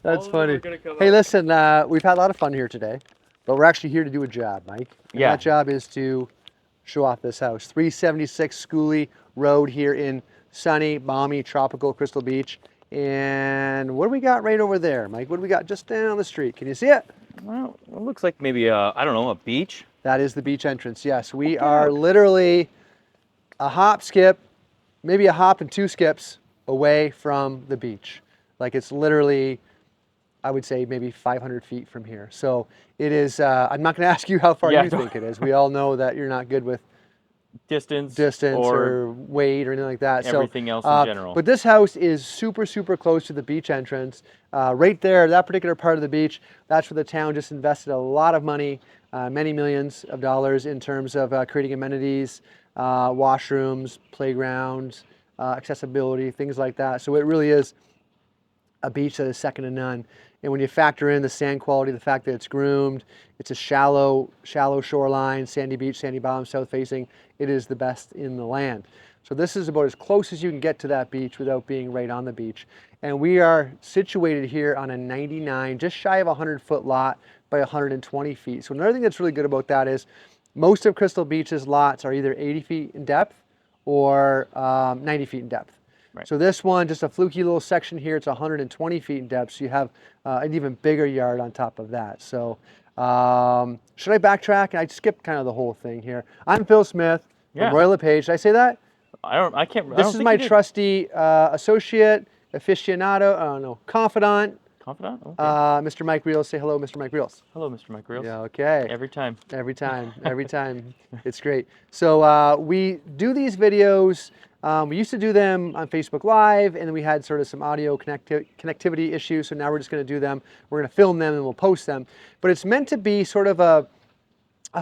That's funny. Hey, listen, we've had a lot of fun here today, but we're actually here to do a job, Mike. And Yeah. that job is to show off this house. 376 Schooley Road here in sunny, balmy, tropical Crystal Beach. And what do we got right over there, Mike? What do we got just down the street? Can you see it? Well, it looks like maybe I don't know, a beach. That is the beach entrance. Yes, we Get are out. literally a hop, skip, maybe a hop and two skips away from the beach. Like it's literally, I would say maybe 500 feet from here. So it is, I'm not gonna ask you how far Yeah, you don't- think it is. We all know that you're not good with Distance or or weight or anything like that. everything else in general. But this house is super, super close to the beach entrance. Right there, that particular part of the beach, that's where the town just invested a lot of money, many millions of dollars in terms of creating amenities, washrooms, playgrounds, accessibility, things like that. So it really is a beach that is second to none. And when you factor in the sand quality, the fact that it's groomed, it's a shallow shoreline, sandy beach, sandy bottom, south facing, it is the best in the land. So this is about as close as you can get to that beach without being right on the beach. And we are situated here on a 99, just shy of a 100-foot lot by 120 feet. So another thing that's really good about that is most of Crystal Beach's lots are either 80 feet in depth or 90 feet in depth. Right. So this one, just a fluky little section here, it's 120 feet in depth, so you have an even bigger yard on top of that. So should I backtrack? I skipped kind of the whole thing here. I'm Phil Smith Yeah. from Royal LePage. Did I say that? I can't. This is my trusty associate, aficionado, no, confidant, Confidant? Okay. Mr. Mike Reels. Say hello, Mr. Mike Reels. Hello, Mr. Mike Reels. Yeah, okay. Every time. Every time, every time. It's great. So we do these videos. We used to do them on Facebook Live, and then we had sort of some audio connectivity issues. So now we're just going to do them. We're going to film them and we'll post them. But it's meant to be sort of a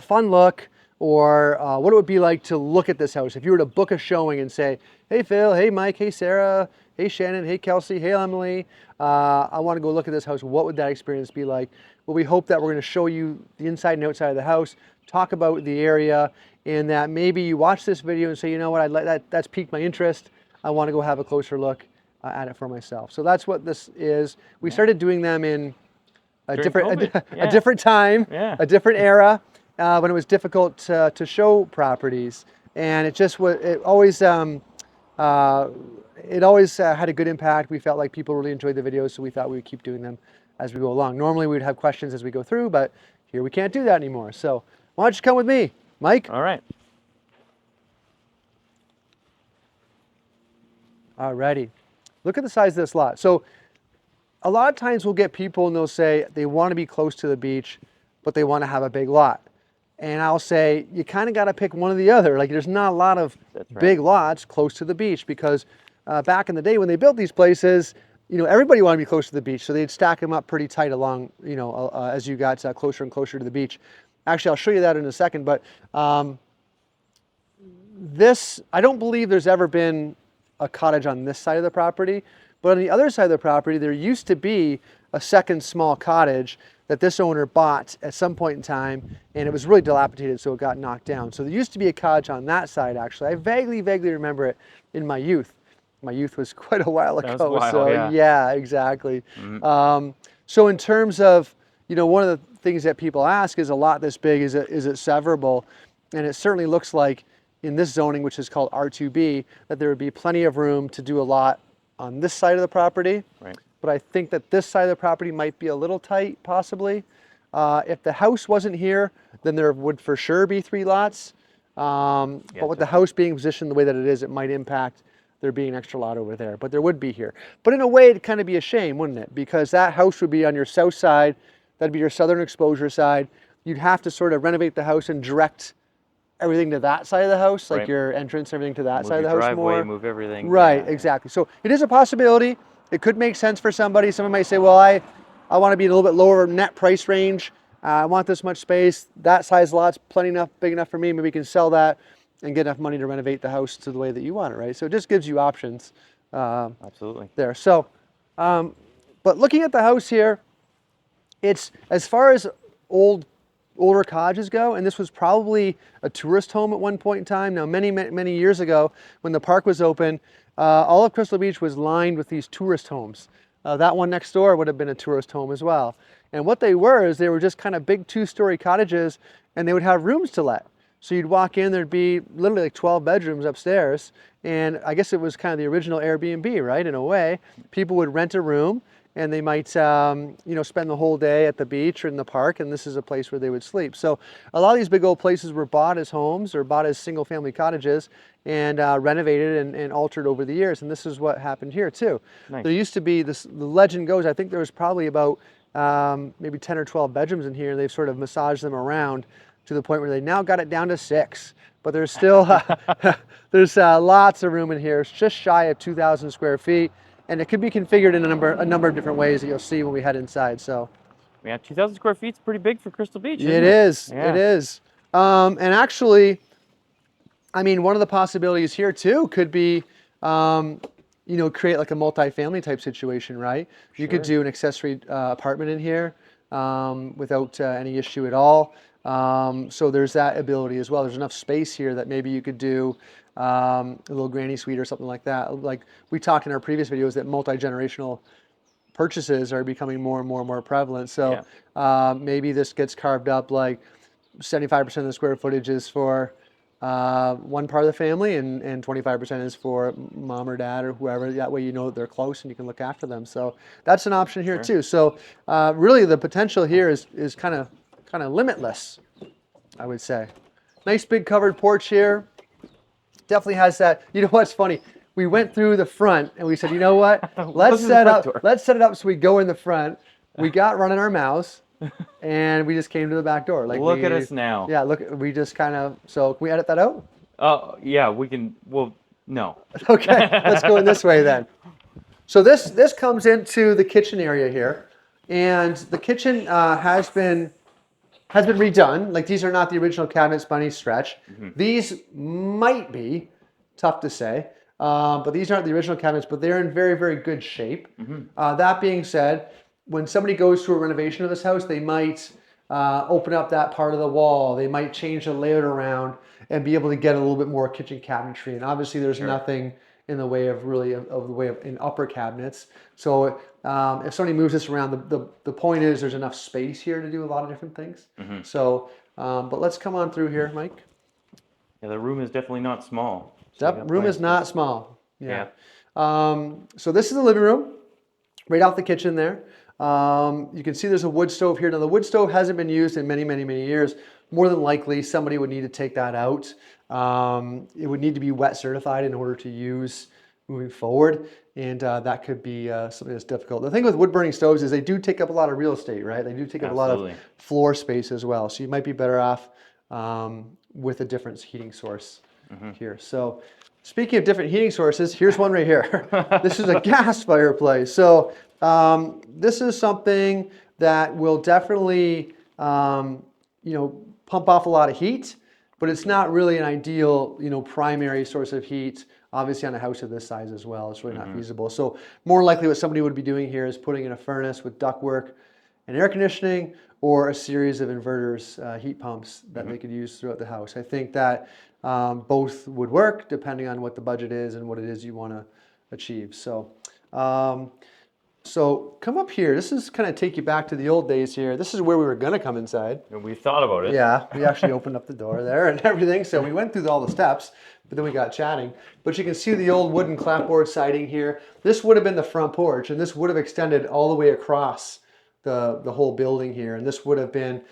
fun look, or what it would be like to look at this house. If you were to book a showing and say, hey Phil, hey Mike, hey Sarah, hey Shannon, hey Kelsey, hey Emily, I want to go look at this house. What would that experience be like? Well, we hope that we're going to show you the inside and outside of the house, talk about the area, and that maybe you watch this video and say, you know what, I'd like that's piqued my interest. I want to go have a closer look at it for myself. So that's what this is. We started doing them in a different time, a different era, when it was difficult to show properties, and it always had a good impact. We felt like people really enjoyed the videos, so we thought we would keep doing them as we go along. Normally we'd have questions as we go through, but here we can't do that anymore. So why don't you come with me, Mike? All right. Alrighty. Look at the size of this lot. So a lot of times we'll get people and they'll say they want to be close to the beach, but they want to have a big lot. And I'll say, you kind of got to pick one or the other. Like there's not a lot of big lots close to the beach because back in the day when they built these places, you know, everybody wanted to be close to the beach. So they'd stack them up pretty tight along, you know, as you got closer and closer to the beach. Actually, I'll show you that in a second. But I don't believe there's ever been a cottage on this side of the property. But on the other side of the property, there used to be a second small cottage that this owner bought at some point in time, and it was really dilapidated, so it got knocked down. So there used to be a cottage on that side, actually. I vaguely remember it in my youth. My youth was quite a while ago. That was a while, so yeah, exactly. Mm-hmm. So in terms of, you know, one of the things that people ask is a lot this big, is it severable? And it certainly looks like in this zoning, which is called R2B, that there would be plenty of room to do a lot on this side of the property. Right. But I think that this side of the property might be a little tight, possibly. If the house wasn't here, then there would for sure be 3 lots. But with the house being positioned the way that it is, it might impact there being an extra lot over there. But there would be here. But in a way, it'd kind of be a shame, wouldn't it? Because that house would be on your south side. That'd be your southern exposure side. You'd have to sort of renovate the house and direct everything to that side of the house, like your entrance, everything to that side of the house driveway, more. Move everything. Right, exactly. So it is a possibility. It could make sense for somebody. Someone might say, well, I want to be in a little bit lower net price range. I want this much space. That size lot's big enough for me. Maybe we can sell that and get enough money to renovate the house to the way that you want it, right? So it just gives you options. Absolutely. There. So, but looking at the house here, it's, as far as older cottages go, and this was probably a tourist home at one point in time. Now, many years ago, when the park was open, all of Crystal Beach was lined with these tourist homes. That one next door would have been a tourist home as well. And what they were is they were just kind of big 2-story cottages, and they would have rooms to let. So you'd walk in, there'd be literally like 12 bedrooms upstairs. And I guess it was kind of the original Airbnb, right? In a way, people would rent a room and they might, spend the whole day at the beach or in the park, and this is a place where they would sleep. So a lot of these big old places were bought as homes or bought as single family cottages and renovated and altered over the years. And this is what happened here too. Nice. There used to be this, the legend goes, I think there was probably about maybe 10 or 12 bedrooms in here, and they've sort of massaged them around to the point where they now got it down to 6. But there's still, there's lots of room in here. It's just shy of 2,000 square feet. And it could be configured in a number of different ways that you'll see when we head inside. So, Yeah, 2,000 square feet is pretty big for Crystal Beach. it Isn't is. Yeah. It is. And actually, I mean, one of the possibilities here too could be, create like a multi-family type situation, right? You could do an accessory apartment in here without any issue at all. So there's that ability as well. There's enough space here that maybe you could do a little granny suite or something like that. Like we talked in our previous videos that multi-generational purchases are becoming more and more and more prevalent. So maybe this gets carved up like 75% of the square footage is for one part of the family and 25% is for mom or dad or whoever. That way you know that they're close and you can look after them. So that's an option here too. So really the potential here is kind of limitless, I would say. Nice big covered porch here. Definitely has that. You know what's funny? We went through the front and we said, you know what? Let's set it up so we go in the front. We got running our mouths and we just came to the back door. Like Look at us now. Yeah, look, we just kind of, so can we edit that out? Oh, yeah, we can. Well, no. Okay, let's go in this way then. So this comes into the kitchen area here, and the kitchen has been redone. Like these are not the original cabinets by any stretch. These might be, tough to say, but these aren't the original cabinets, but they're in very, very good shape. That being said, when somebody goes through a renovation of this house, they might open up that part of the wall. They might change the layout around and be able to get a little bit more kitchen cabinetry. And obviously there's nothing in the way of in upper cabinets. So if somebody moves this around, the point is there's enough space here to do a lot of different things. So, but let's come on through here, Mike. Yeah, the room is definitely not small. That room is not small. Yeah. So this is the living room, right off the kitchen there. You can see there's a wood stove here. Now the wood stove hasn't been used in many, many, many years. More than likely somebody would need to take that out. It would need to be wet certified in order to use moving forward. And that could be something that's difficult. The thing with wood burning stoves is they do take up a lot of real estate, right? They do take up a lot of floor space as well. So you might be better off with a different heating source here. So speaking of different heating sources, here's one right here. This is a gas fireplace. So this is something that will definitely, pump off a lot of heat, but it's not really an ideal, primary source of heat. Obviously on a house of this size as well, it's really not feasible. So more likely what somebody would be doing here is putting in a furnace with ductwork and air conditioning, or a series of inverters, heat pumps that they could use throughout the house. I think that both would work depending on what the budget is and what it is you want to achieve. So, so come up here. This is kind of take you back to the old days here. This is where we were going to come inside. And we thought about it. Yeah, we actually opened up the door there and everything. So we went through all the steps, but then we got chatting. But you can see the old wooden clapboard siding here. This would have been the front porch, and this would have extended all the way across the whole building here. And this would have been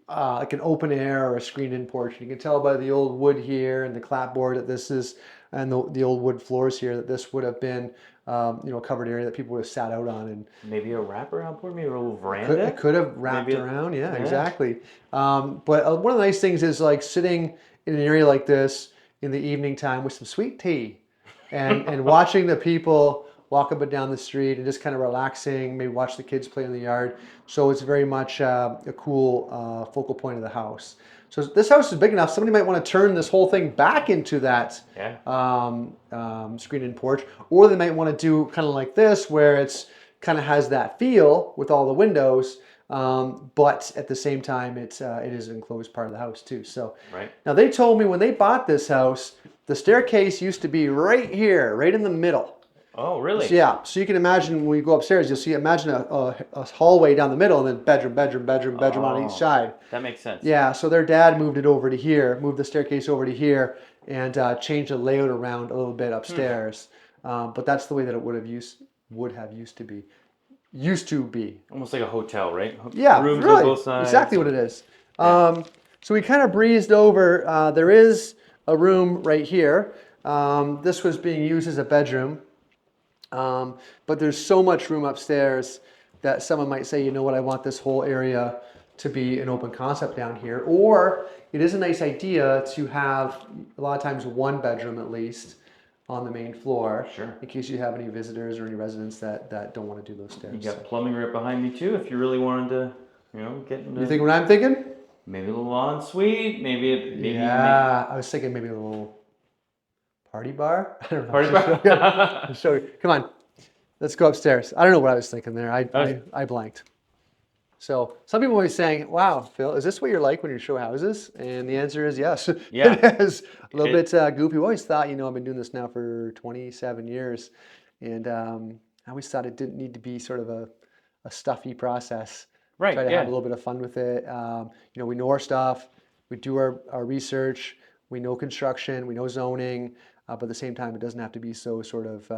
like an open air or a screened-in porch. You can tell by the old wood here and the clapboard that this is, and the old wood floors here, that this would have been a covered area that people would have sat out on. And maybe a wraparound porch, maybe a little veranda. It could have wrapped around, yeah, exactly. But one of the nice things is like sitting in an area like this in the evening time with some sweet tea and watching the people walk up and down the street and just kind of relaxing, maybe watch the kids play in the yard. So it's very much a cool focal point of the house. So this house is big enough, somebody might want to turn this whole thing back into that screened-in porch, or they might want to do kind of like this, where it's kind of has that feel with all the windows, but at the same time, it is an enclosed part of the house too. So now they told me when they bought this house, the staircase used to be right here, right in the middle. Oh, really? So, yeah, so you can imagine when you go upstairs, you'll see, imagine a hallway down the middle and then bedroom, bedroom, bedroom, bedroom on each Oh, side. that makes sense. Yeah, so their dad moved it over to here, moved the staircase over to here, and changed the layout around a little bit upstairs. But that's the way that it would have used to be. Used to be. Almost like a hotel, right? Yeah, Rooms on really, both sides. exactly what it is. Yeah. So we kind of breezed over. There is a room right here. This was being used as a bedroom. But there's so much room upstairs that someone might say, you know what, I want this whole area to be an open concept down here. Or it is a nice idea to have a lot of times one bedroom at least on the main floor. Sure. In case you have any visitors or any residents that don't want to do those stairs. You got plumbing right behind me too. If you really wanted to, get into. You think what I'm thinking? Maybe a little ensuite. Maybe. Yeah, I was thinking maybe a little party bar. I don't know. Party bar. Show you. Come on, let's go upstairs. I don't know what I was thinking there. I blanked. So some people are saying, "Wow, Phil, is this what you're like when you show houses?" And the answer is yes. Yeah. It is a little bit goofy. I always thought, I've been doing this now for 27 years, and I always thought it didn't need to be sort of a stuffy process. Right. Try to Yeah. have a little bit of fun with it. We know our stuff. We do our research. We know construction. We know zoning. But at the same time, it doesn't have to be so sort of,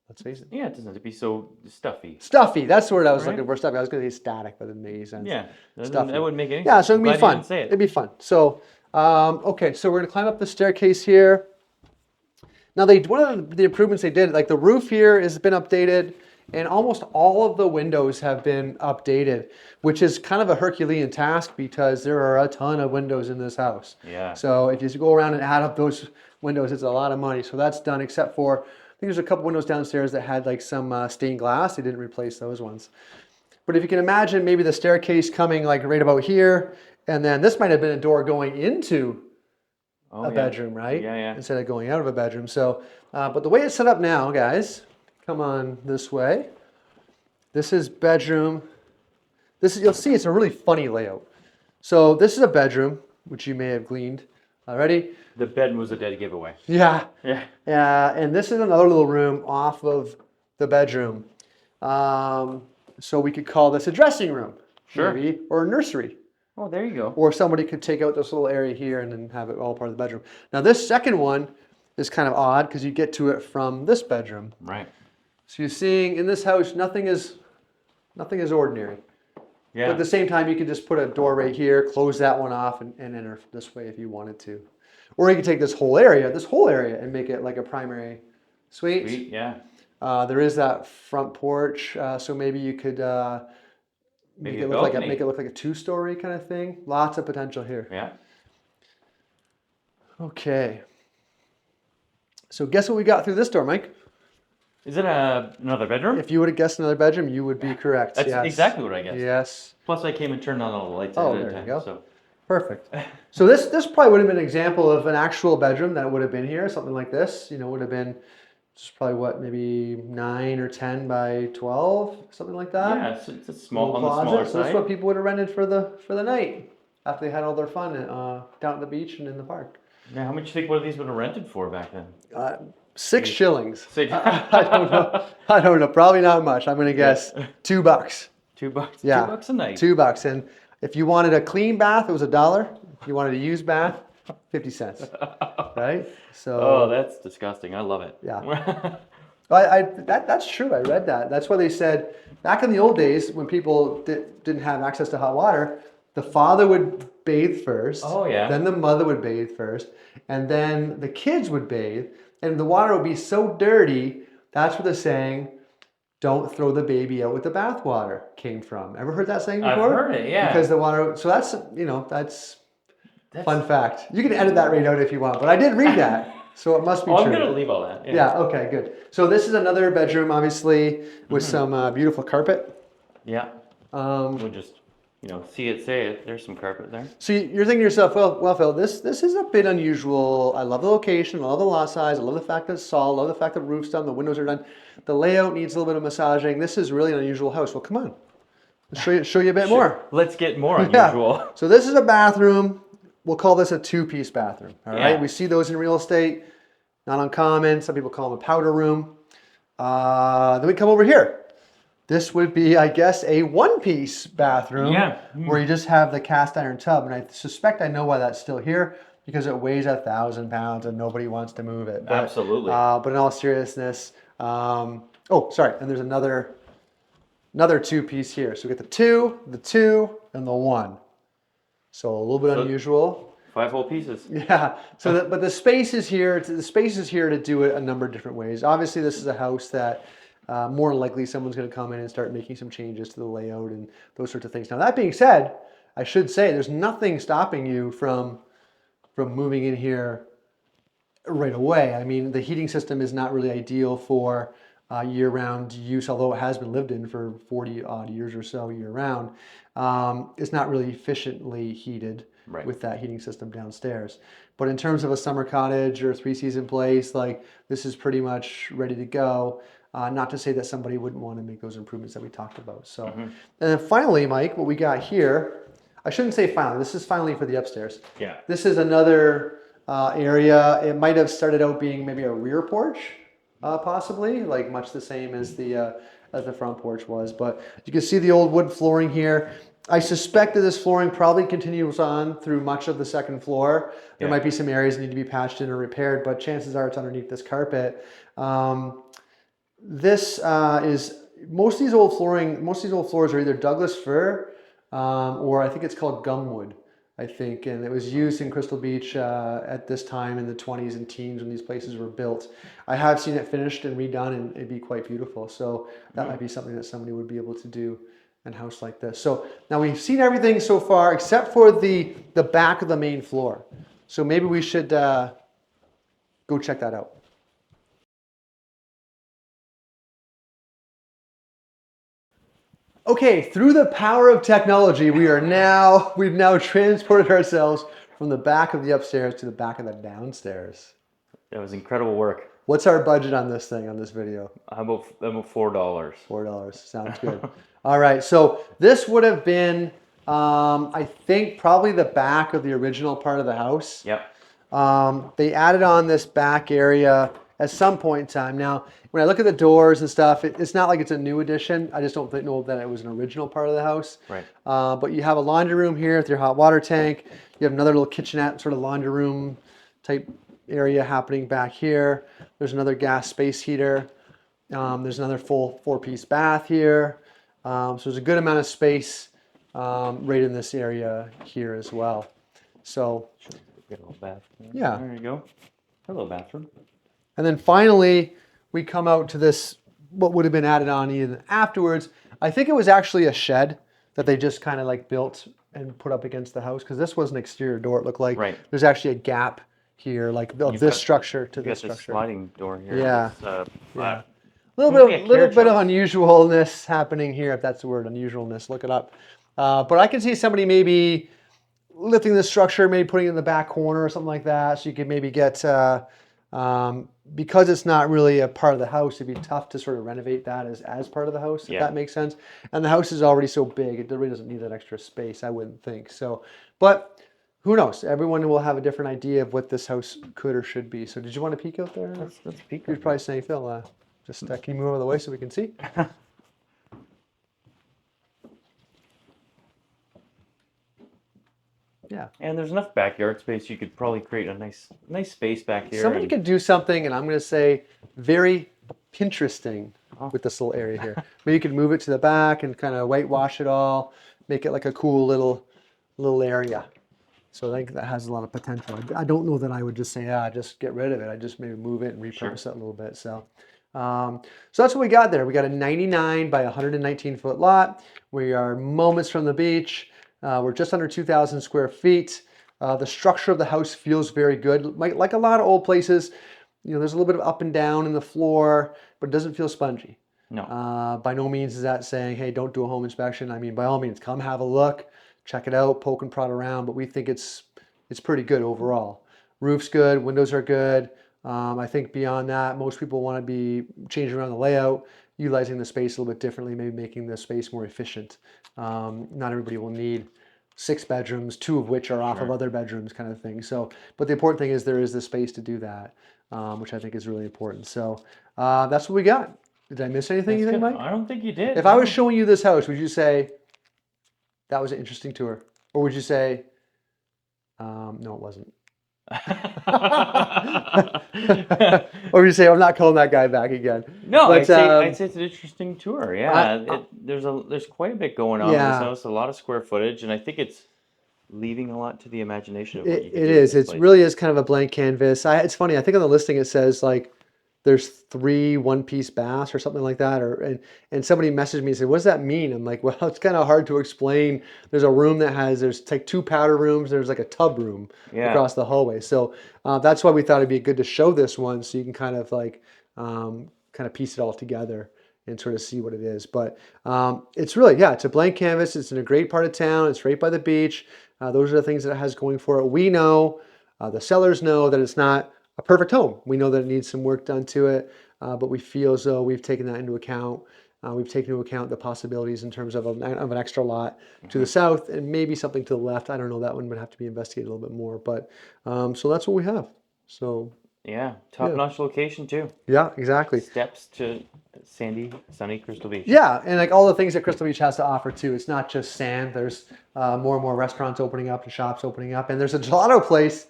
let's face it. Yeah, it doesn't have to be so stuffy. Stuffy. That's the word I was Right. looking for. Stuffy. I was going to say static, but it didn't make any sense. Yeah, Stuffy. that wouldn't make any sense. Yeah, so it'd be Glad you fun. didn't say it. It'd be fun. So, okay, so we're going to climb up the staircase here. Now, one of the improvements they did, like the roof here has been updated, and almost all of the windows have been updated, which is kind of a Herculean task because there are a ton of windows in this house. Yeah. So if you just go around and add up those windows, it's a lot of money. So that's done, except for, I think there's a couple windows downstairs that had like some stained glass. They didn't replace those ones. But if you can imagine maybe the staircase coming like right about here, and then this might have been a door going into a bedroom, right? Yeah, yeah. Instead of going out of a bedroom. So, but the way it's set up now, guys, come on this way. This is bedroom. You'll see it's a really funny layout. So this is a bedroom, which you may have gleaned already. The bed was a dead giveaway. Yeah. Yeah. And this is another little room off of the bedroom. So we could call this a dressing room, Sure. maybe, or a nursery. Oh, there you go. Or somebody could take out this little area here and then have it all part of the bedroom. Now this second one is kind of odd because you get to it from this bedroom. Right. So you're seeing in this house, nothing is ordinary. Yeah. But at the same time, you could just put a door right here, close that one off, and enter this way if you wanted to. Or you could take this whole area, and make it like a primary suite. Sweet. Yeah. There is that front porch, so maybe you could make Maybe it a look balcony. like a two-story kind of thing. Lots of potential here. Yeah. Okay. So guess what we got through this door, Mike? Is it another bedroom? If you would have guessed another bedroom, you would be correct. That's yes. exactly what I guessed. Yes. Plus, I came and turned on all the lights Oh, at there a you time. go. So. Perfect. So this probably would have been an example of an actual bedroom that would have been here, something like this. Would have been just probably maybe 9 or 10 by 12, something like that. Yeah, it's a small Little on the closet. smaller So side. that's what people would have rented for the night after they had all their fun down at the beach and in the park. Yeah, how much do you think one of these would have rented for back then? 6 shillings. Say, I don't know. I don't know. Probably not much. I'm going to guess $2. $2. Yeah. $2 a night. $2. And if you wanted a clean bath, it was $1. If you wanted a used bath, 50 cents. Right? So. Oh, that's disgusting. I love it. Yeah. That's true. I read that. That's why they said back in the old days when people didn't have access to hot water, the father would bathe first. Oh, yeah. Then the mother would bathe first, and then the kids would bathe, and the water would be so dirty. That's where the saying, "Don't throw the baby out with the bathwater" came from. Ever heard that saying before? I've heard it, yeah. Because the water. So that's that's fun fact. You can edit that right out if you want, but I did read that. So it must be true. I'm going to leave all that. Yeah, okay, good. So this is another bedroom, obviously, with some beautiful carpet. Yeah. We'll just, see it, say it. There's some carpet there. So you're thinking to yourself, well, Phil, this is a bit unusual. I love the location, I love the lot size, I love the fact that it's solid, I love the fact that the roof's done, the windows are done. The layout needs a little bit of massaging. This is really an unusual house. Well, come on. Let's show you a bit more. Let's get more Yeah. unusual. So this is a bathroom. We'll call this a two-piece bathroom. All right. Yeah. We see those in real estate. not uncommon. Some people call them a powder room. Then we come over here. This would be, I guess, a one-piece bathroom where you just have the cast iron tub. And I suspect I know why that's still here, because it weighs 1,000 pounds and nobody wants to move it. But, Absolutely. But in all seriousness, oh, sorry. And there's another two-piece here. So we get the two, and the one. So a little bit unusual. 5 whole pieces. Yeah. So, but the space is here. The space is here to do it a number of different ways. Obviously, this is a house that more than likely someone's going to come in and start making some changes to the layout and those sorts of things. Now, that being said, I should say there's nothing stopping you from moving in here right away. I mean, the heating system is not really ideal for year-round use, although it has been lived in for 40 odd years or so year-round. It's not really efficiently heated with that heating system downstairs. But in terms of a summer cottage or a 3-season place, like, this is pretty much ready to go. Not to say that somebody wouldn't want to make those improvements that we talked about. So, and then finally, Mike, what we got here, I shouldn't say finally, this is finally for the upstairs. Yeah. This is another area. It might have started out being maybe a rear porch, possibly, like much the same as the front porch was. But you can see the old wood flooring here. I suspect that this flooring probably continues on through much of the second floor. There might be some areas that need to be patched in or repaired, but chances are it's underneath this carpet. This is most of these old floors are either Douglas fir or I think it's called gumwood, I think, and it was used in Crystal Beach at this time in the 20s and teens when these places were built. I have seen it finished and redone, and it'd be quite beautiful. So that might be something that somebody would be able to do in a house like this. So now we've seen everything so far except for the back of the main floor. So maybe we should go check that out. Okay, through the power of technology, we've now transported ourselves from the back of the upstairs to the back of the downstairs. That was incredible work. What's our budget on this thing, on this video? How about $4? $4, sounds good. All right, so this would have been, I think, probably the back of the original part of the house. Yep. They added on this back area at some point in time. Now, when I look at the doors and stuff, it's not like it's a new addition. I just don't know that it was an original part of the house. Right. But you have a laundry room here with your hot water tank. You have another little kitchenette, sort of laundry room type area happening back here. There's another gas space heater. There's another full 4-piece bath here. So there's a good amount of space right in this area here as well. So, Get a little bathroom. Yeah. There you go. Hello, bathroom. and then finally we come out to this, what would have been added on even afterwards. I think it was actually a shed that they just kind of like built and put up against the house, because this was an exterior door, it looked like. Right. There's actually a gap here, like of this structure to this You got this structure. sliding door here. Yeah. It's, Yeah. flat. Little Looks like a bit carriage of house. unusualness happening here, if that's the word, unusualness. Look it up. But I can see somebody maybe lifting the structure, maybe putting it in the back corner or something like that. So you could maybe get, because it's not really a part of the house, it'd be tough to sort of renovate that as part of the house, if that makes sense. And the house is already so big, it really doesn't need that extra space, I wouldn't think. So, but who knows? Everyone will have a different idea of what this house could or should be. So did you want to peek out there? Let's peek. You're probably saying, Phil, can you move out of the way so we can see? Yeah. And there's enough backyard space. You could probably create a nice space back here. Somebody could do something, and I'm going to say very Pinteresting with this little area here. Maybe you could move it to the back and kind of whitewash it all, make it like a cool little area. So I think that has a lot of potential. I don't know that I would just say, just get rid of it. I just maybe move it and repurpose it a little bit. So that's what we got there. We got a 99 by 119 foot lot. We are moments from the beach. We're just under 2,000 square feet. The structure of the house feels very good. Like a lot of old places, there's a little bit of up and down in the floor, but it doesn't feel spongy. No. By no means is that saying, hey, don't do a home inspection. I mean, by all means, come have a look, check it out, poke and prod around, but we think it's pretty good overall. Roof's good, windows are good. I think beyond that, most people want to be changing around the layout, utilizing the space a little bit differently, maybe making the space more efficient. Not everybody will need 6 bedrooms, 2 of which are off of other bedrooms kind of thing. So, but the important thing is there is the space to do that. which I think is really important. So that's what we got. Did I miss anything, That's you think, good. Mike? I don't think you did. If I was no. showing you this house, would you say that was an interesting tour? Or would you say, no, it wasn't? Or would you say, I'm not calling that guy back again? No, But I'd say it's an interesting tour. I, Yeah, there's quite a bit going on in this yeah, house, a lot of square footage, and I think it's leaving a lot to the imagination of what you could it do with is. this It place. really is kind of a blank canvas. It's funny. I think on the listing it says like there's 3 one-piece baths or something like that. And somebody messaged me and said, "What does that mean?" I'm like, "Well, it's kind of hard to explain. There's a room there's like 2 powder rooms. There's like a tub room Yeah. across the hallway. So that's why we thought it'd be good to show this one so you can kind of like kind of piece it all together and sort of see what it is. But it's really, yeah, it's a blank canvas. It's in a great part of town. It's right by the beach. Those are the things that it has going for it. We know, the sellers know that it's not a perfect home. We know that it needs some work done to it, but we feel as though we've taken that into account. We've taken into account the possibilities in terms of an extra lot to the south and maybe something to the left. I don't know. That one would have to be investigated a little bit more. But so that's what we have. So Yeah, yeah, top-notch location too. yeah, exactly. Steps to sunny Crystal Beach. Yeah, and like all the things that Crystal Beach has to offer too. It's not just sand. There's more and more restaurants opening up and shops opening up, and there's a gelato place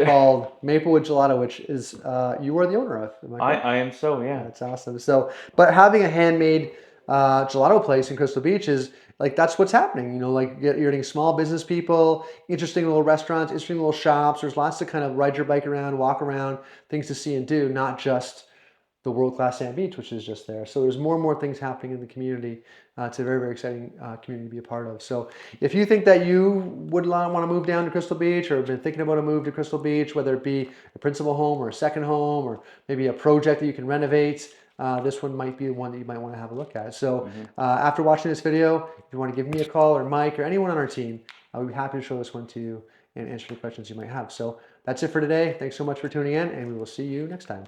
called Maplewood Gelato, which is you are the owner of. Am I correct? I am so, yeah. That's awesome. So, but having a handmade gelato place in Crystal Beach is like that's what's happening. You know, like you're getting small business people, interesting little restaurants, interesting little shops. There's lots to kind of ride your bike around, walk around, things to see and do, not just the world-class sand beach, which is just there. So there's more and more things happening in the community. It's a very, very exciting community to be a part of. So if you think that you would want to move down to Crystal Beach or have been thinking about a move to Crystal Beach, whether it be a principal home or a second home or maybe a project that you can renovate, this one might be the one that you might want to have a look at. So after watching this video, if you want to give me a call or Mike or anyone on our team, I would be happy to show this one to you and answer any questions you might have. So that's it for today. Thanks so much for tuning in, and we will see you next time.